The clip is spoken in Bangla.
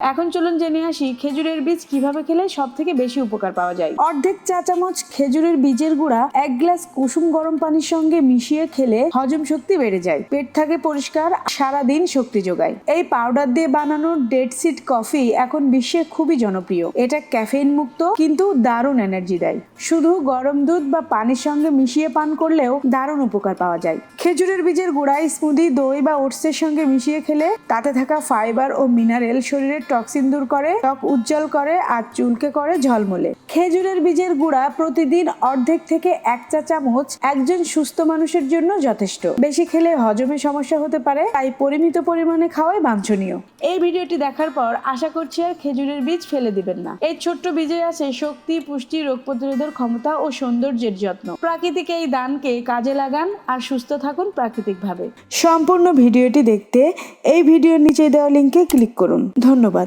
এখন চলুন জেনে আসি খেজুরের বীজ কিভাবে খেলে সব থেকে বেশি উপকার পাওয়া যায়। অর্ধেক চা চামচ খেজুরের বীজের গুঁড়া 1 গ্লাস কুসুম গরম পানির সঙ্গে মিশিয়ে খেলে হজম শক্তি বেড়ে যায়, পেট থাকে পরিষ্কার, সারাদিন শক্তি যোগায়। এই পাউডার দিয়ে বানানো ডেড সিড কফি এখন বিশ্বে খুবই জনপ্রিয়। এটা ক্যাফেইন মুক্ত কিন্তু দারুণ এনার্জি দেয়। শুধু গরম দুধ বা পানির সঙ্গে মিশিয়ে পান করলেও দারুণ উপকার পাওয়া যায়। খেজুরের বীজের গুঁড়া স্মুদি, দই বা ওটসের সঙ্গে মিশিয়ে খেলে তাতে থাকা ফাইবার ও মিনারেল শরীরের টক্সিন দূর করে, ত্বক উজ্জ্বল করে আর চুলকে করে ঝলমলে। খেজুরের বীজের গুঁড়া প্রতিদিন অর্ধেক থেকে 1 চা চামচ একজন সুস্থ মানুষের জন্য যথেষ্ট। বেশি খেলে হজমে সমস্যা হতে পারে, তাই পরিমিত পরিমাণে খাওয়াই বাঞ্ছনীয়। এই ভিডিওটি দেখার পর আশা করছি আর খেজুরের বীজ ফেলে দিবেন না। এই ছোট্ট বীজে আছে শক্তি, পুষ্টি, রোগ প্রতিরোধের ক্ষমতা ও সৌন্দর্যের যত্ন। প্রাকৃতিক এই দানকে কাজে লাগান আর সুস্থ থাকুন প্রাকৃতিকভাবে। সম্পূর্ণ ভিডিওটি দেখতে এই ভিডিওর নিচে দেওয়া লিংকে ক্লিক করুন। ধন্যবাদ।